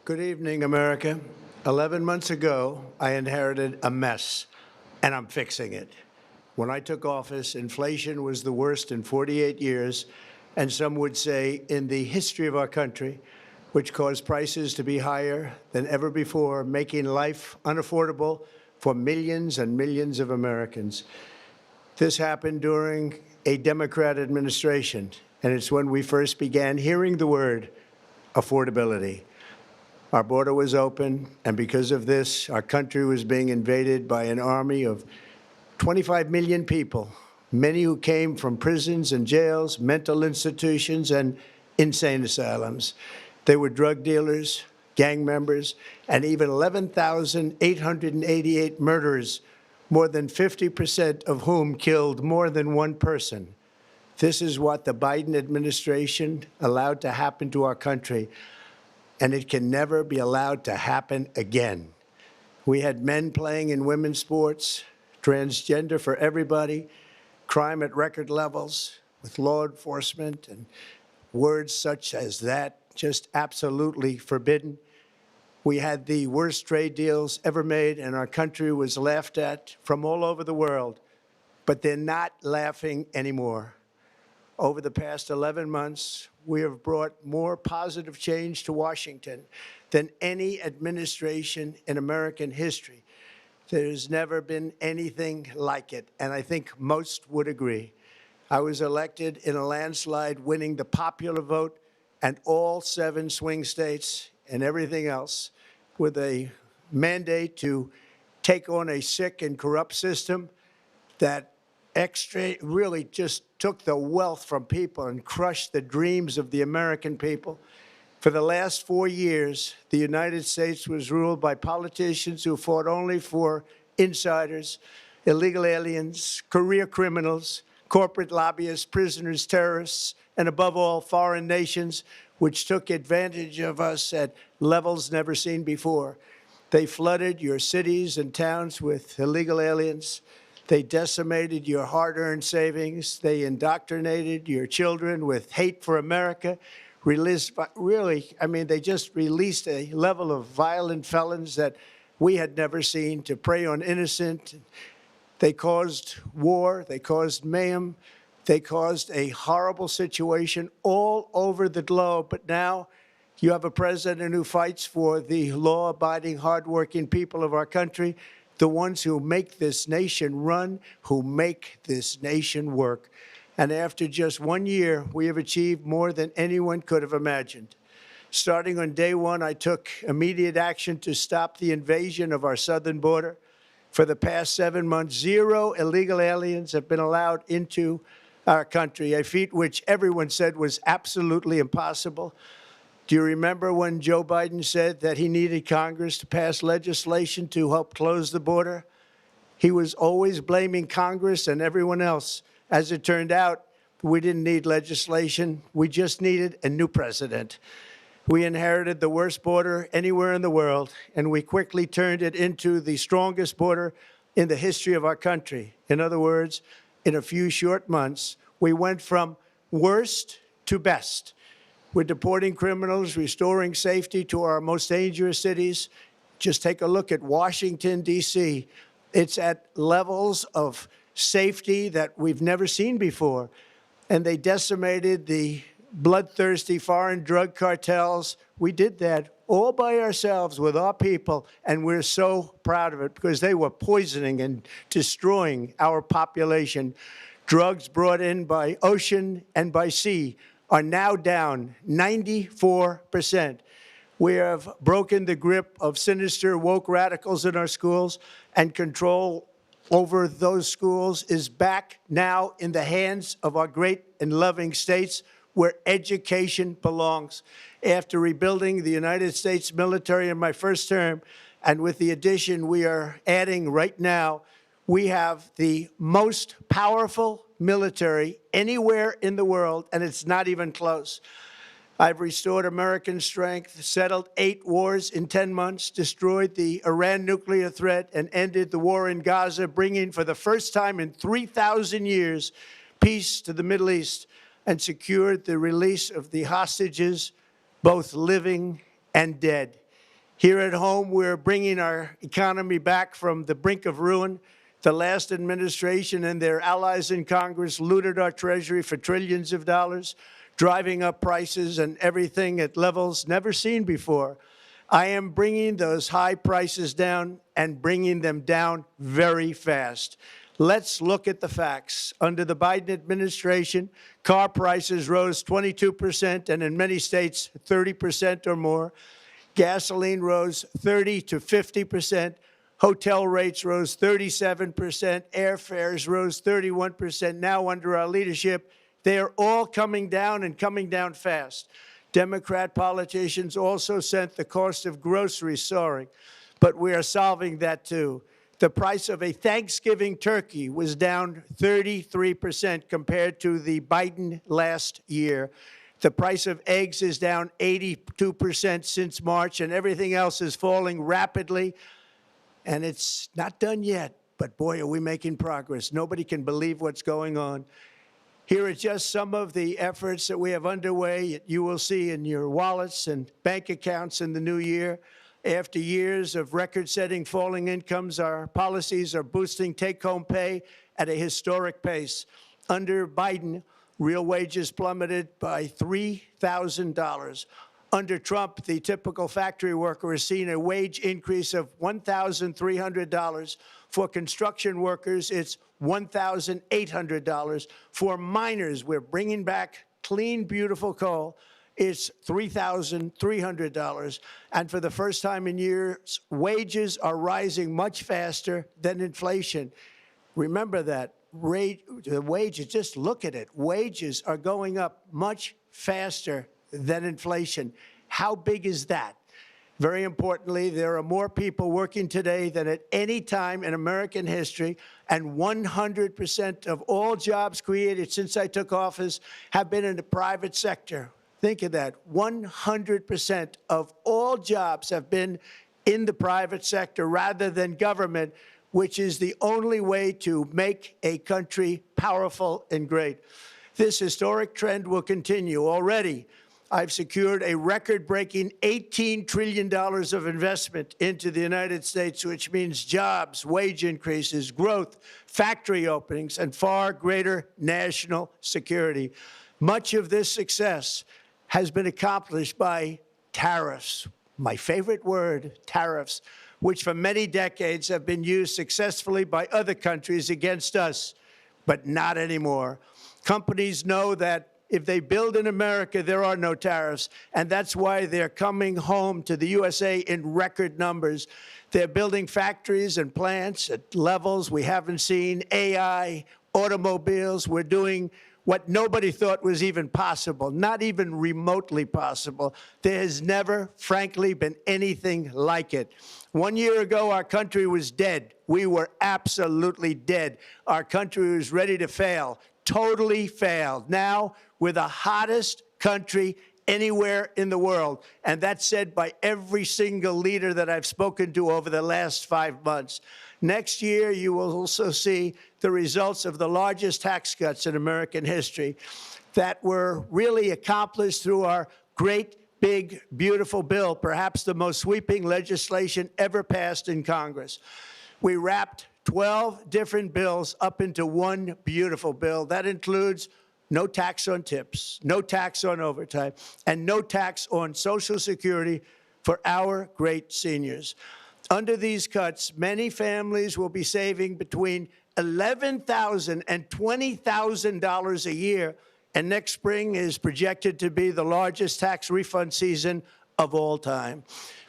Good evening, America. 11 months ago, I inherited a mess, and I'm fixing it. When I took office, inflation was the worst in 48 years, and some would say in the history of our country, which caused prices to be higher than ever before, making life unaffordable for millions and millions of Americans. This happened during a Democrat administration, and it's when we first began hearing the word affordability. Our border was open, and because of this, our country was being invaded by an army of 25 million people, many who came from prisons and jails, mental institutions, and insane asylums. They were drug dealers, gang members, and even 11,888 murderers, more than 50% of whom killed more than one person. This is what the Biden administration allowed to happen to our country, and it can never be allowed to happen again. We had men playing in women's sports, transgender for everybody, crime at record levels with law enforcement, and words such as that just absolutely forbidden. We had the worst trade deals ever made, and our country was laughed at from all over the world, but they're not laughing anymore. Over the past 11 months, we have brought more positive change to Washington than any administration in American history. There's never been anything like it, and I think most would agree. I was elected in a landslide, winning the popular vote and all 7 swing states and everything else, with a mandate to take on a sick and corrupt system that really just took the wealth from people and crushed the dreams of the American people. For the last 4 years, the United States was ruled by politicians who fought only for insiders, illegal aliens, career criminals, corporate lobbyists, prisoners, terrorists, and above all, foreign nations, which took advantage of us at levels never seen before. They flooded your cities and towns with illegal aliens. They decimated your hard-earned savings. They indoctrinated your children with hate for America. They just released a level of violent felons that we had never seen to prey on innocent. They caused war. They caused mayhem. They caused a horrible situation all over the globe. But now you have a president who fights for the law-abiding, hardworking people of our country, the ones who make this nation run, who make this nation work. And after just 1 year, we have achieved more than anyone could have imagined. Starting on day one, I took immediate action to stop the invasion of our southern border. For the past 7 months, 0 illegal aliens have been allowed into our country, a feat which everyone said was absolutely impossible. Do you remember when Joe Biden said that he needed Congress to pass legislation to help close the border? He was always blaming Congress and everyone else. As it turned out, we didn't need legislation. We just needed a new president. We inherited the worst border anywhere in the world, and we quickly turned it into the strongest border in the history of our country. In other words, in a few short months, we went from worst to best. We're deporting criminals, restoring safety to our most dangerous cities. Just take a look at Washington, D.C. It's at levels of safety that we've never seen before. And they decimated the bloodthirsty foreign drug cartels. We did that all by ourselves with our people, and we're so proud of it because they were poisoning and destroying our population. Drugs brought in by ocean and by sea are now down 94%. We have broken the grip of sinister woke radicals in our schools, and control over those schools is back now in the hands of our great and loving states where education belongs. After rebuilding the United States military in my first term, and with the addition we are adding right now, we have the most powerful military anywhere in the world, and it's not even close. I've restored American strength, settled 8 wars in 10 months, destroyed the Iran nuclear threat, and ended the war in Gaza, bringing for the first time in 3,000 years peace to the Middle East, and secured the release of the hostages, both living and dead. Here at home, we're bringing our economy back from the brink of ruin. The last administration and their allies in Congress looted our Treasury for trillions of dollars, driving up prices and everything at levels never seen before. I am bringing those high prices down and bringing them down very fast. Let's look at the facts. Under the Biden administration, car prices rose 22% and in many states 30% or more. Gasoline rose 30 to 50%. Hotel rates rose 37%. Airfares rose 31%. Now, under our leadership, they are all coming down and coming down fast. Democrat politicians also sent the cost of groceries soaring, but we are solving that too. The price of a Thanksgiving turkey was down 33% compared to the Biden last year. The price of eggs is down 82% since March, and everything else is falling rapidly. And it's not done yet, but boy, are we making progress. Nobody can believe what's going on. Here are just some of the efforts that we have underway. You will see in your wallets and bank accounts in the new year. After years of record-setting falling incomes, our policies are boosting take-home pay at a historic pace. Under Biden, real wages plummeted by $3,000. Under Trump, the typical factory worker has seen a wage increase of $1,300. For construction workers, it's $1,800. For miners, we're bringing back clean, beautiful coal. It's $3,300. And for the first time in years, wages are rising much faster than inflation. Remember that. The wages, just look at it. Wages are going up much faster than inflation. How big is that? Very importantly, there are more people working today than at any time in American history, and 100% of all jobs created since I took office have been in the private sector. Think of that. 100% of all jobs have been in the private sector rather than government, which is the only way to make a country powerful and great. This historic trend will continue. Already, I've secured a record-breaking $18 trillion of investment into the United States, which means jobs, wage increases, growth, factory openings, and far greater national security. Much of this success has been accomplished by tariffs. My favorite word, tariffs, which for many decades have been used successfully by other countries against us, but not anymore. Companies know that if they build in America, there are no tariffs, and that's why they're coming home to the USA in record numbers. They're building factories and plants at levels we haven't seen, AI, automobiles. We're doing what nobody thought was even possible, not even remotely possible. There has never, frankly, been anything like it. 1 year ago, our country was dead. We were absolutely dead. Our country was ready to fail, totally failed. Now, we're the hottest country anywhere in the world, and that's said by every single leader that I've spoken to over the last 5 months. Next year, you will also see the results of the largest tax cuts in American history that were really accomplished through our great, big, beautiful bill, perhaps the most sweeping legislation ever passed in Congress. We wrapped 12 different bills up into one beautiful bill. That includes no tax on tips, no tax on overtime, and no tax on Social Security for our great seniors. Under these cuts, many families will be saving between $11,000 and $20,000 a year, and next spring is projected to be the largest tax refund season of all time.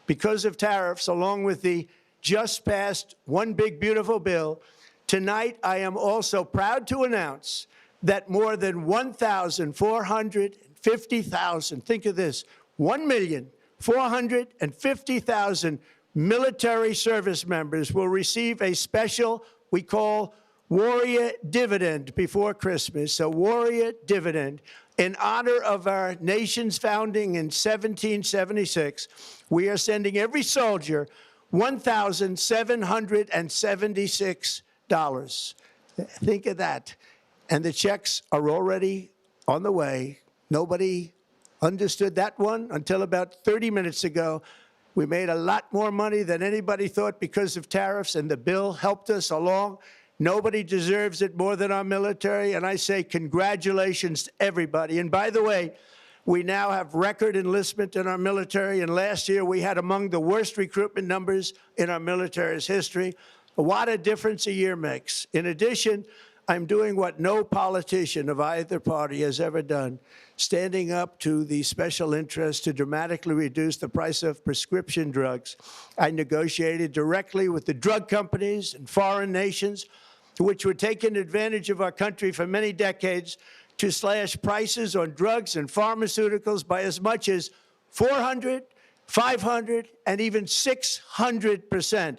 Because of tariffs, along with the just passed One Big Beautiful Bill, tonight I am also proud to announce that more than 1,450,000, think of this, 1,450,000 military service members will receive a special, we call Warrior Dividend before Christmas, a Warrior Dividend. In honor of our nation's founding in 1776, we are sending every soldier $1,776. Think of that. And the checks are already on the way. Nobody understood that one until about 30 minutes ago. We made a lot more money than anybody thought because of tariffs, and the bill helped us along. Nobody deserves it more than our military, and I say congratulations to everybody. And by the way, we now have record enlistment in our military, and last year we had among the worst recruitment numbers in our military's history. What a difference a year makes. In addition, I'm doing what no politician of either party has ever done, standing up to the special interests to dramatically reduce the price of prescription drugs. I negotiated directly with the drug companies and foreign nations, which were taking advantage of our country for many decades, to slash prices on drugs and pharmaceuticals by as much as 400, 500, and even 600%.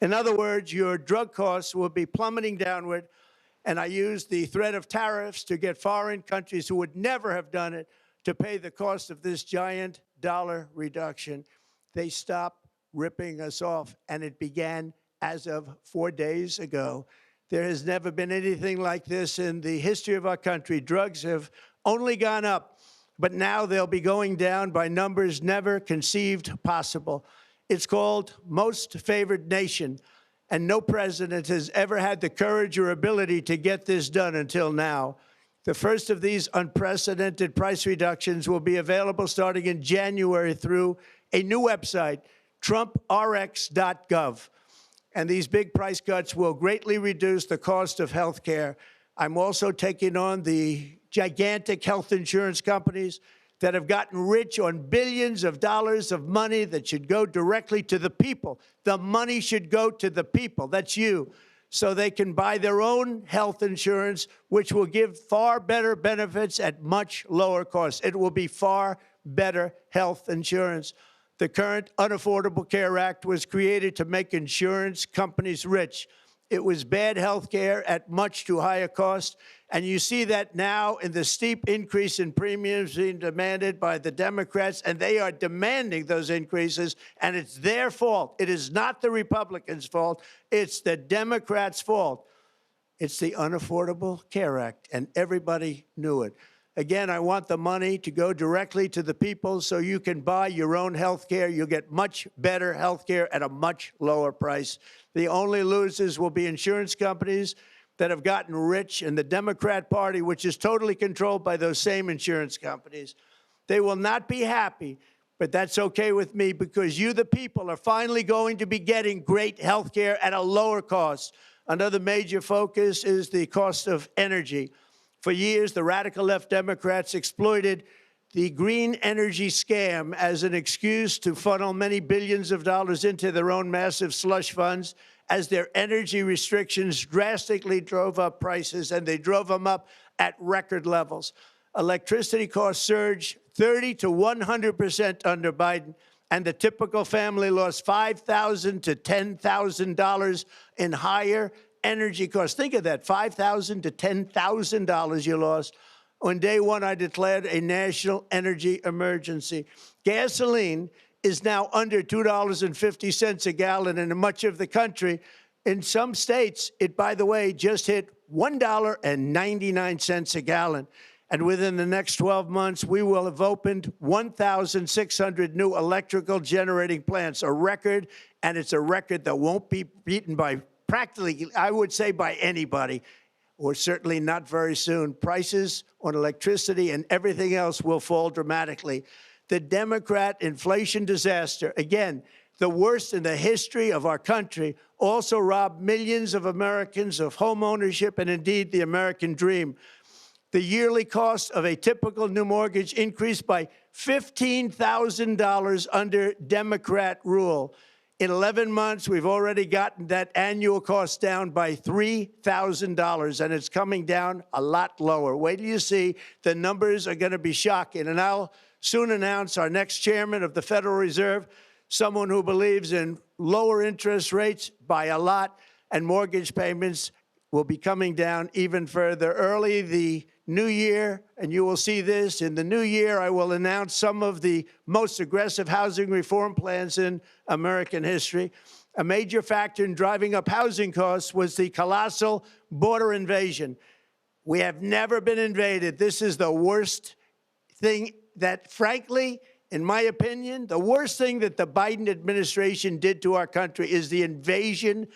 In other words, your drug costs will be plummeting downward. And I used the threat of tariffs to get foreign countries who would never have done it to pay the cost of this giant dollar reduction. They stopped ripping us off, and it began as of 4 days ago. There has never been anything like this in the history of our country. Drugs have only gone up, but now they'll be going down by numbers never conceived possible. It's called most favored nation. And no president has ever had the courage or ability to get this done until now. The first of these unprecedented price reductions will be available starting in January through a new website, trumprx.gov. And these big price cuts will greatly reduce the cost of health care. I'm also taking on the gigantic health insurance companies that have gotten rich on billions of dollars of money that should go directly to the people. The money should go to the people, that's you, so they can buy their own health insurance, which will give far better benefits at much lower costs. It will be far better health insurance. The current Unaffordable Care Act was created to make insurance companies rich. It was bad health care at much too high a cost. And you see that now in the steep increase in premiums being demanded by the Democrats, and they are demanding those increases, and it's their fault. It is not the Republicans' fault. It's the Democrats' fault. It's the Unaffordable Care Act, and everybody knew it. Again, I want the money to go directly to the people so you can buy your own health care. You'll get much better health care at a much lower price. The only losers will be insurance companies that have gotten rich, and the Democrat Party, which is totally controlled by those same insurance companies. They will not be happy, but that's okay with me, because you, the people, are finally going to be getting great health care at a lower cost. Another major focus is the cost of energy. For years, the radical left Democrats exploited the green energy scam as an excuse to funnel many billions of dollars into their own massive slush funds, as their energy restrictions drastically drove up prices, and they drove them up at record levels. Electricity costs surged 30 to 100% under Biden, and the typical family lost $5,000 to $10,000 in higher energy costs. Think of that, $5,000 to $10,000 you lost. On day one, I declared a national energy emergency. Gasoline is now under $2.50 a gallon in much of the country. In some states, it, by the way, just hit $1.99 a gallon. And within the next 12 months, we will have opened 1,600 new electrical generating plants, a record, and it's a record that won't be beaten by practically, I would say, by anybody, or certainly not very soon. Prices on electricity and everything else will fall dramatically. The Democrat inflation disaster, again, the worst in the history of our country, also robbed millions of Americans of home ownership and indeed the American dream. The yearly cost of a typical new mortgage increased by $15,000 under Democrat rule. In 11 months, we've already gotten that annual cost down by $3,000, and it's coming down a lot lower. Wait till you see. The numbers are going to be shocking. And I'll soon announce our next chairman of the Federal Reserve, someone who believes in lower interest rates by a lot, and mortgage payments will be coming down even further. Early the new year, and you will see this, in the new year, I will announce some of the most aggressive housing reform plans in American history. A major factor in driving up housing costs was the colossal border invasion. We have never been invaded. This is the worst thing that, frankly, In my opinion, the worst thing that the Biden administration did to our country is the invasion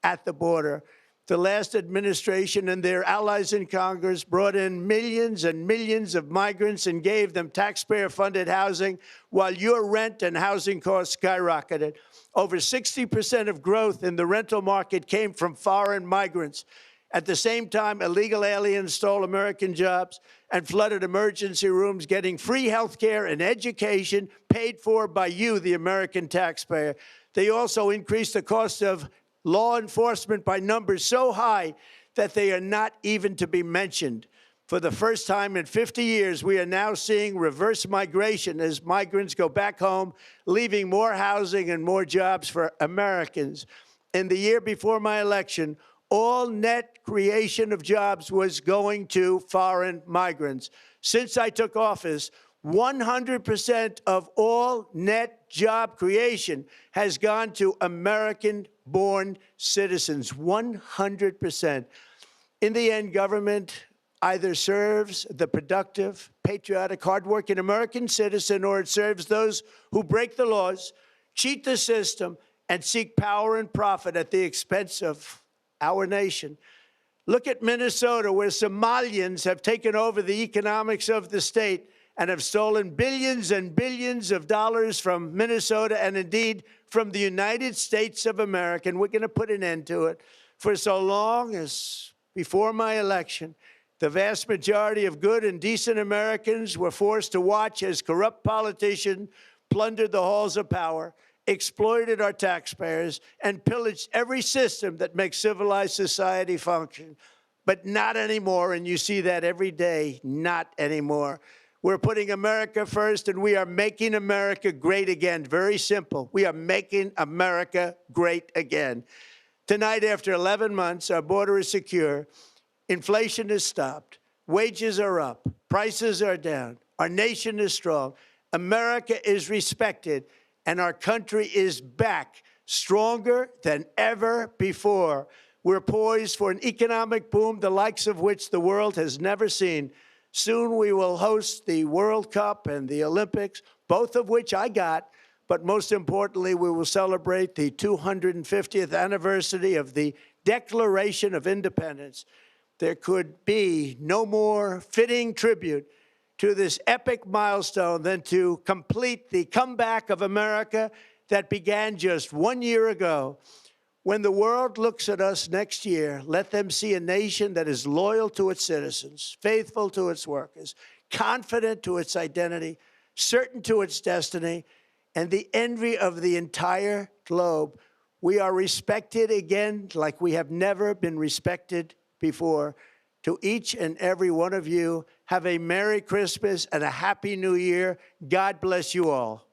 at the border. The last administration and their allies in Congress brought in millions and millions of migrants and gave them taxpayer-funded housing while your rent and housing costs skyrocketed. Over 60% of growth in the rental market came from foreign migrants. At the same time, illegal aliens stole American jobs and flooded emergency rooms, getting free health care and education paid for by you, the American taxpayer. They also increased the cost of law enforcement by numbers so high that they are not even to be mentioned. For the first time in 50 years, we are now seeing reverse migration as migrants go back home, leaving more housing and more jobs for Americans. In the year before my election, all net creation of jobs was going to foreign migrants. Since I took office, 100% of all net job creation has gone to American-born citizens, 100%. In the end, government either serves the productive, patriotic, hardworking American citizen, or it serves those who break the laws, cheat the system, and seek power and profit at the expense of our nation. Look at Minnesota, where Somalians have taken over the economics of the state and have stolen billions and billions of dollars from Minnesota and indeed from the United States of America. And we're going to put an end to it. For so long as before my election, the vast majority of good and decent Americans were forced to watch as corrupt politicians plundered the halls of power, exploited our taxpayers, and pillaged every system that makes civilized society function. But not anymore, and you see that every day, not anymore. We're putting America first, and we are making America great again. Very simple. We are making America great again. Tonight, after 11 months, our border is secure. Inflation is stopped. Wages are up. Prices are down. Our nation is strong. America is respected, and our country is back, stronger than ever before. We're poised for an economic boom, the likes of which the world has never seen. Soon we will host the World Cup and the Olympics, both of which I got. But most importantly, we will celebrate the 250th anniversary of the Declaration of Independence. There could be no more fitting tribute to this epic milestone than to complete the comeback of America that began just 1 year ago. When the world looks at us next year, let them see a nation that is loyal to its citizens, faithful to its workers, confident to its identity, certain to its destiny, and the envy of the entire globe. We are respected again like we have never been respected before. To each and every one of you, have a Merry Christmas and a Happy New Year. God bless you all.